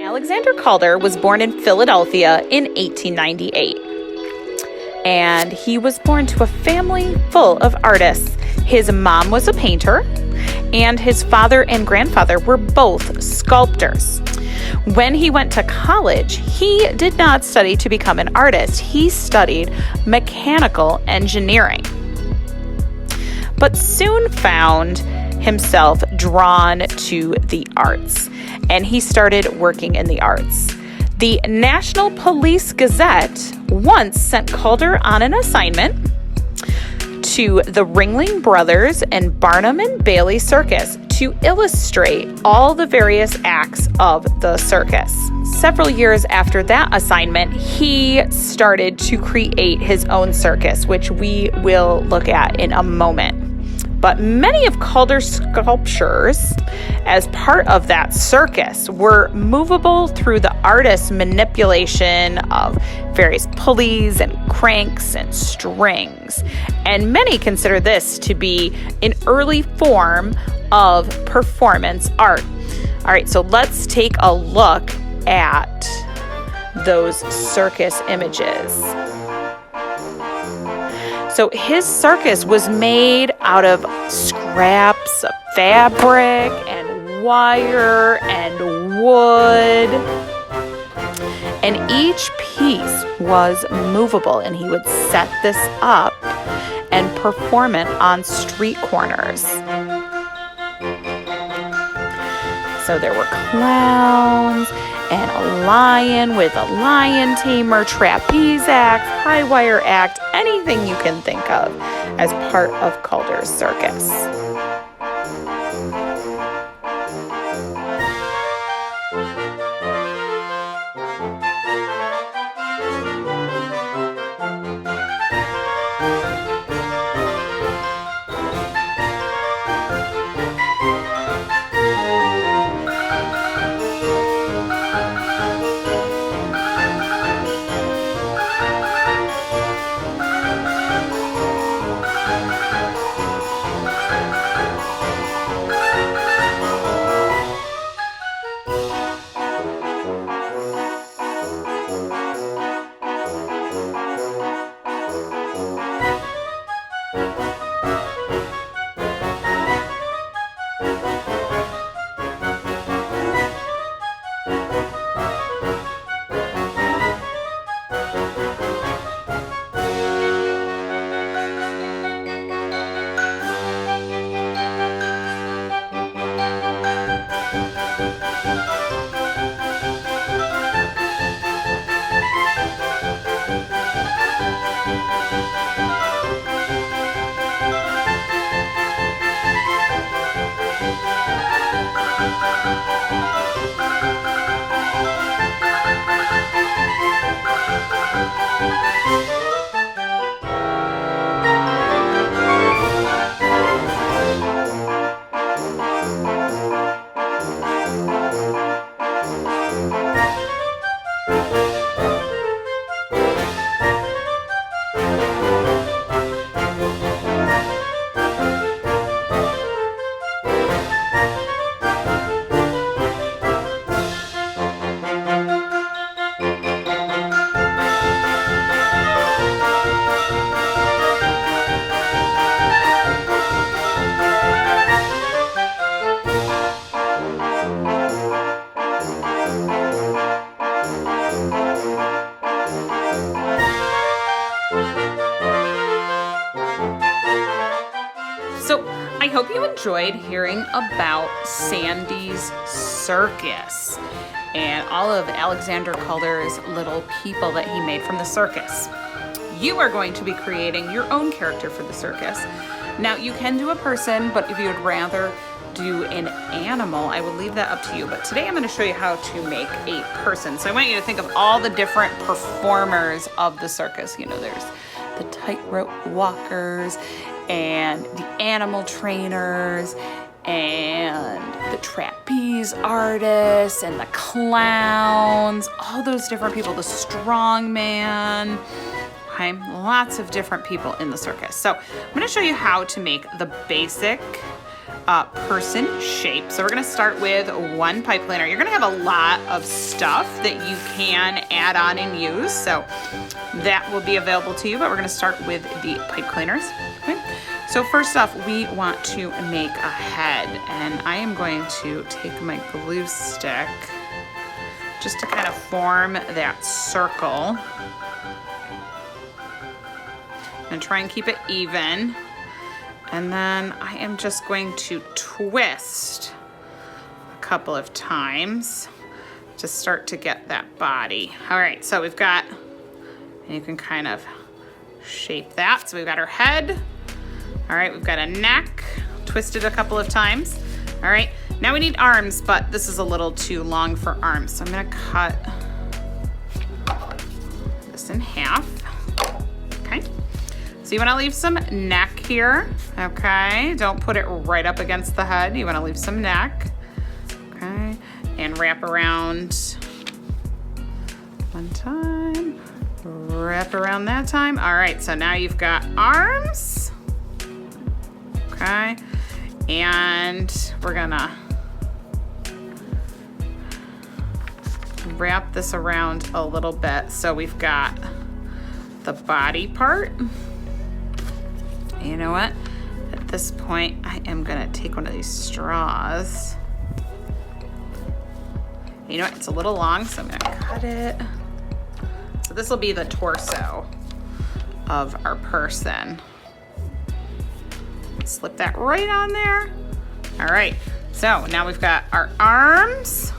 Alexander Calder was born in Philadelphia in 1898. And he was born to a family full of artists. His mom was a painter, and his father and grandfather were both sculptors. When he went to college, he did not study to become an artist. He studied mechanical engineering, but soon found himself drawn to the arts, and he started working in the arts. The National Police Gazette once sent Calder on an assignment to the Ringling Brothers and Barnum and Bailey Circus to illustrate all the various acts of the circus. Several years after that assignment, he started to create his own circus, which we will look at in a moment. But many of Calder's sculptures as part of that circus were movable through the artist's manipulation of various pulleys and cranks and strings. And many consider this to be an early form of performance art. All right, so let's take a look at those circus images. So his circus was made out of scraps of fabric and wire and wood. And each piece was movable, and he would set this up and perform it on street corners. So there were clowns and a lion with a lion tamer, trapeze act, high wire act, anything you can think of as part of Calder's circus. I hope you enjoyed hearing about Sandy's circus and all of Alexander Calder's little people that he made from the circus. You are going to be creating your own character for the circus. Now, you can do a person, but if you would rather do an animal, I will leave that up to you. But today I'm going to show you how to make a person. So I want you to think of all the different performers of the circus. You know, there's the tightrope walkers and the animal trainers and the trapeze artists and the clowns, all those different people, the strong man. Okay, lots of different people in the circus. So I'm going to show you how to make the basic person shape. So we're gonna start with one pipe cleaner. You're gonna have a lot of stuff that you can add on and use, so that will be available to you, but we're gonna start with the pipe cleaners. Okay. So first off, we want to make a head, and I am going to take my glue stick just to kind of form that circle. And try and keep it even. And then I am just going to twist a couple of times to start to get that body. All right, so we've got, and you can kind of shape that. So we've got our head. All right, we've got a neck, twisted a couple of times. All right, now we need arms, but this is a little too long for arms. So I'm gonna cut this in half. Okay. So you wanna leave some neck here, okay? Don't put it right up against the head. You wanna leave some neck, okay? And wrap around one time, wrap around that time. All right, so now you've got arms, okay? And we're gonna wrap this around a little bit. So we've got the body part. You know what? At this point, I am gonna take one of these straws. You know what? It's a little long, so I'm gonna cut it. So this will be the torso of our person. Slip that right on there. All right, so now we've got our arms,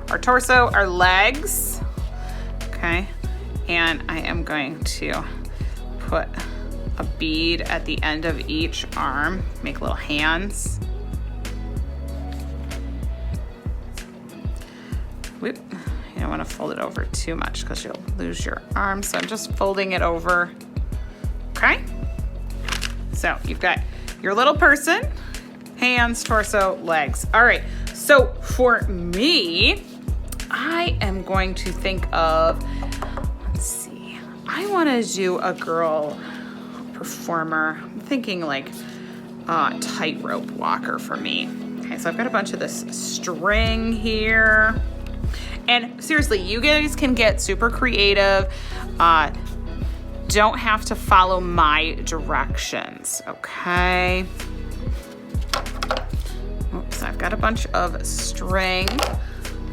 our torso, our legs, okay? And I am going to put a bead at the end of each arm, make little hands. Whoop. You don't want to fold it over too much because you'll lose your arm. So I'm just folding it over, okay? So you've got your little person, hands, torso, legs. All right, so for me, I am going to think of, let's see, I want to do a girl performer. I'm thinking like tightrope walker for me. Okay, so I've got a bunch of this string here. And seriously, you guys can get super creative. Don't have to follow my directions, okay? Oops, I've got a bunch of string,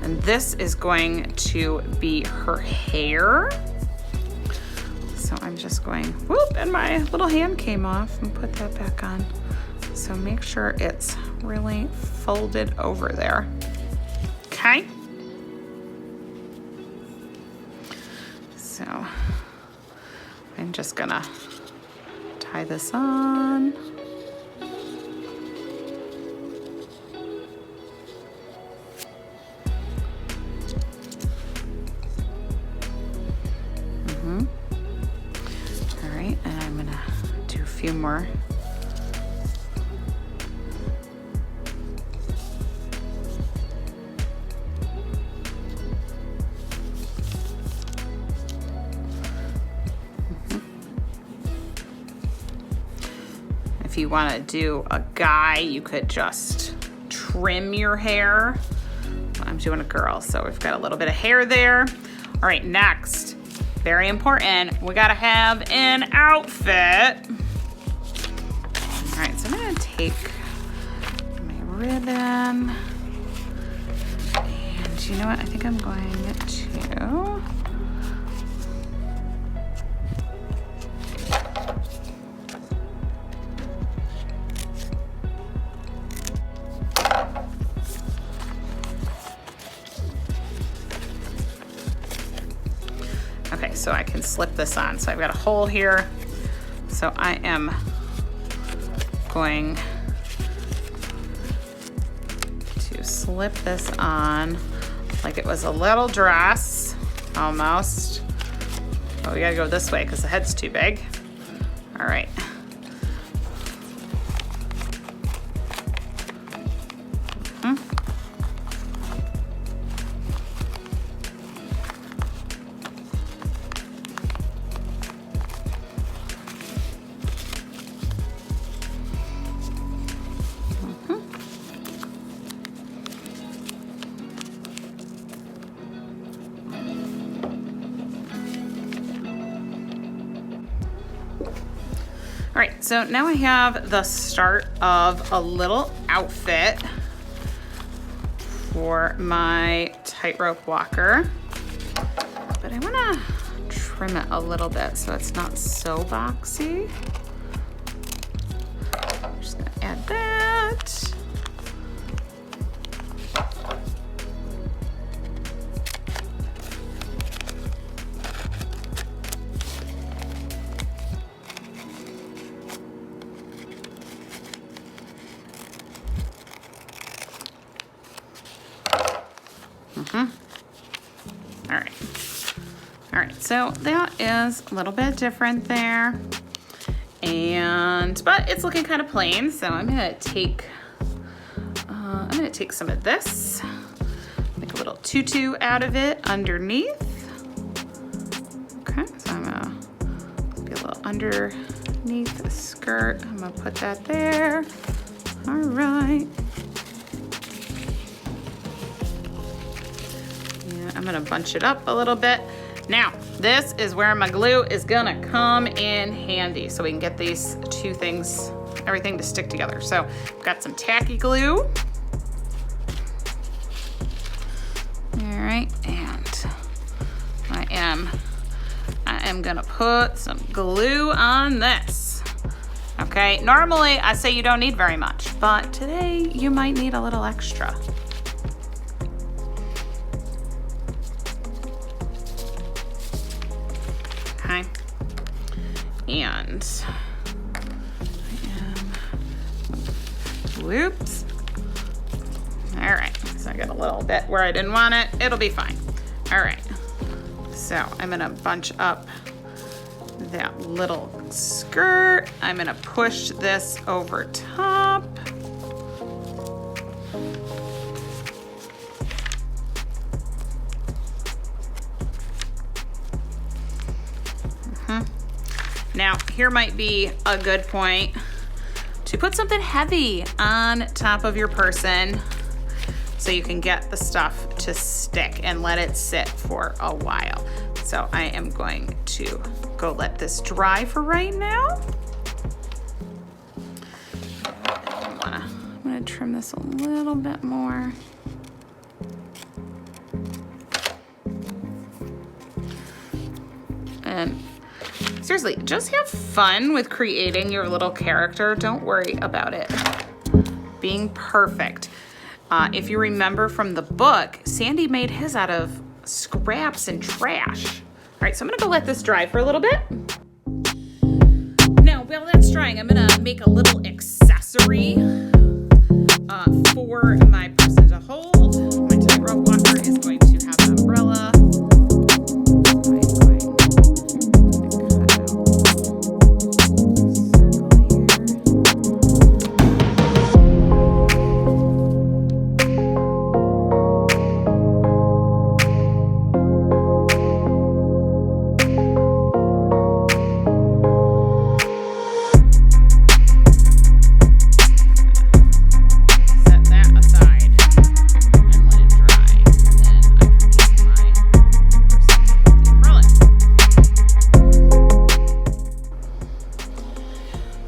and this is going to be her hair. So I'm just going, whoop, and my little hand came off, and put that back on. So make sure it's really folded over there, okay? So I'm just gonna tie this on. All right, and I'm gonna do a few more. If you want to do a guy, you could just trim your hair. I'm doing a girl, so we've got a little bit of hair there. All right, next, very important, we gotta have an outfit. All right, so I'm gonna take my ribbon, and you know what, I think I'm going to, okay, so I can slip this on. So I've got a hole here. So I am going to slip this on like it was a little dress, almost. But we gotta go this way because the head's too big. All right. right, so now I have the start of a little outfit for my tightrope walker, but I wanna trim it a little bit so it's not so boxy. I'm just gonna add that. All right, so that is a little bit different there, but it's looking kind of plain. So I'm gonna take some of this, make a little tutu out of it underneath. Okay, so I'm gonna be a little underneath the skirt. I'm gonna put that there. All right. I'm gonna bunch it up a little bit. Now, this is where my glue is gonna come in handy so we can get these two things, everything to stick together. So I've got some tacky glue. All right, and I am gonna put some glue on this. Okay, normally I say you don't need very much, but today you might need a little extra. Okay, and whoops. All right, so I got a little bit where I didn't want it. It'll be fine. All right, so I'm gonna bunch up that little skirt. I'm gonna push this over top. Now, here might be a good point to put something heavy on top of your person so you can get the stuff to stick and let it sit for a while. So I am going to go let this dry for right now. I'm gonna trim this a little bit more. And seriously, just have fun with creating your little character. Don't worry about it being perfect. If you remember from the book, Sandy made his out of scraps and trash. All right, so I'm gonna go let this dry for a little bit. Now, while that's drying, I'm gonna make a little accessory for my person to hold. My tightrope walker is going to have an umbrella.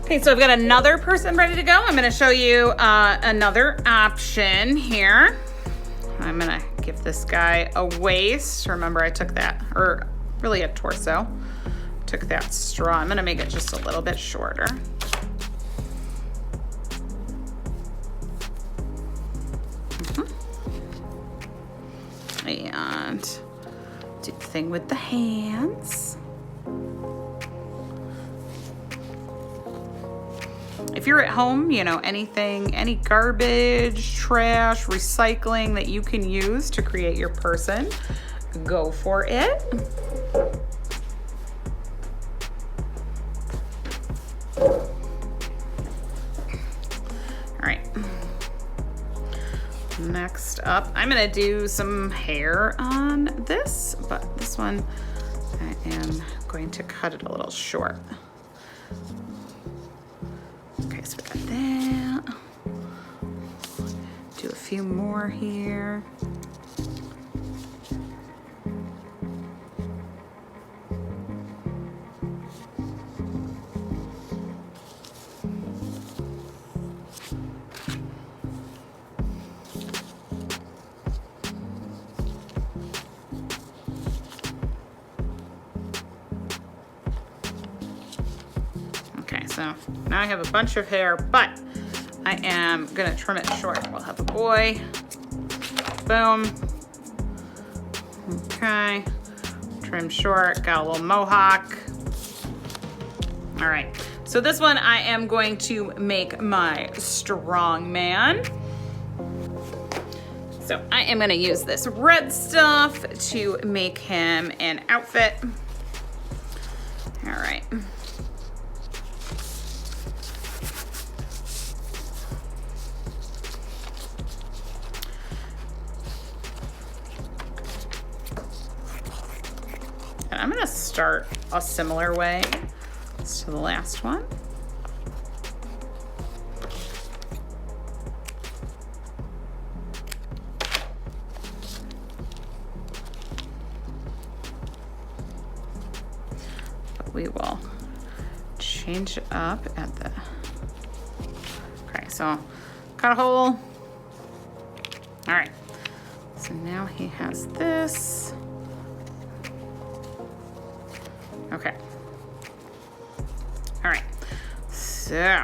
Okay, so I've got another person ready to go. I'm gonna show you another option here. I'm gonna give this guy a waist. Remember I took that, or really a torso. Took that straw. I'm gonna make it just a little bit shorter. And do the thing with the hands. If you're at home, you know, anything, any garbage, trash, recycling that you can use to create your person, go for it. All right. Next up, I'm gonna do some hair on this, but this one I am going to cut it a little short. Okay, so we got that. Do a few more here. So now I have a bunch of hair, but I am gonna trim it short. We'll have a boy. Boom. Okay. Trim short, got a little mohawk. All right. So this one I am going to make my strong man. So I am gonna use this red stuff to make him an outfit. All right. And I'm gonna start a similar way to the last one. But we will change it up at the, okay, so cut a hole. All right, so now he has this. Okay. All right. So.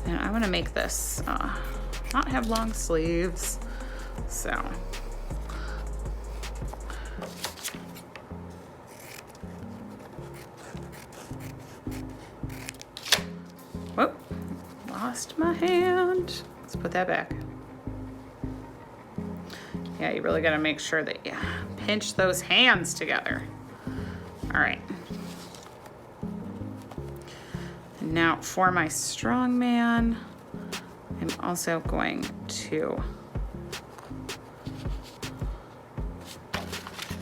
And I want to make this not have long sleeves. So. Whoop, lost my hand. Let's put that back. Yeah, you really gotta make sure that you pinch those hands together. All right. And now for my strong man, I'm also going to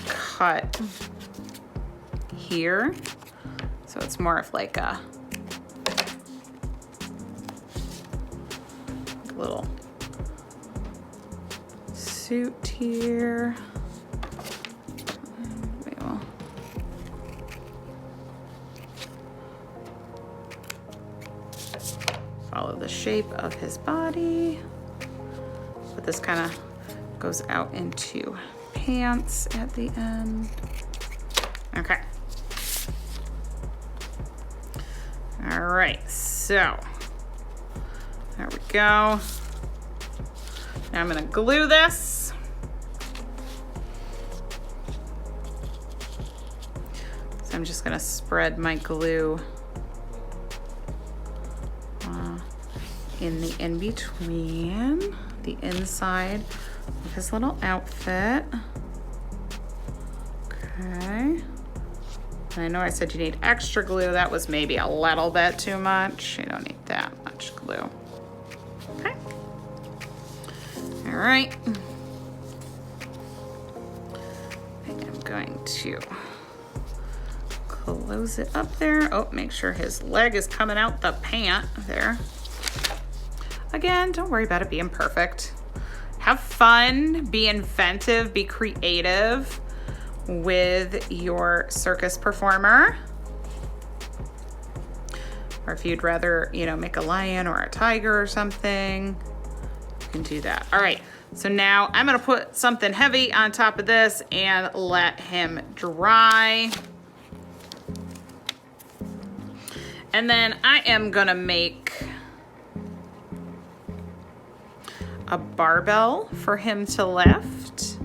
cut here. So it's more of like a little suit here. And we will follow the shape of his body. But this kind of goes out into pants at the end. Okay. All right, so there we go. Now I'm gonna glue this. So I'm just gonna spread my glue in the in-between, the inside of his little outfit. Okay. And I know I said you need extra glue. That was maybe a little bit too much. You don't need that much glue. Okay. All right. I'm going to close it up there. Oh, make sure his leg is coming out the pant there. Again, don't worry about it being perfect. Have fun, be inventive, be creative with your circus performer. Or if you'd rather, you know, make a lion or a tiger or something, you can do that. All right, so now I'm gonna put something heavy on top of this and let him dry. And then I am gonna make a barbell for him to lift.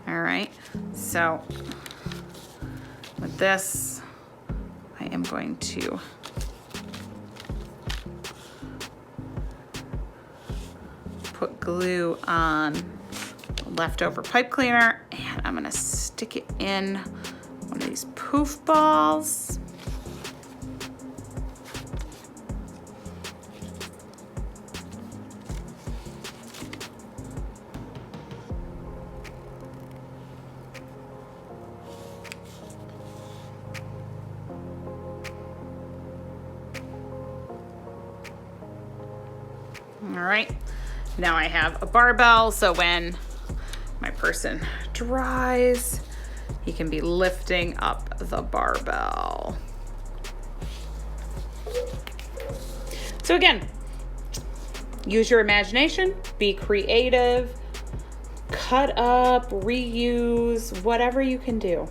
All right, so with this, I am going to put glue on leftover pipe cleaner, and I'm gonna stick it in one of these poof balls. All right, now I have a barbell, so when my person dries, he can be lifting up the barbell. So So again, use your imagination, be creative, cut up, reuse, whatever you can do.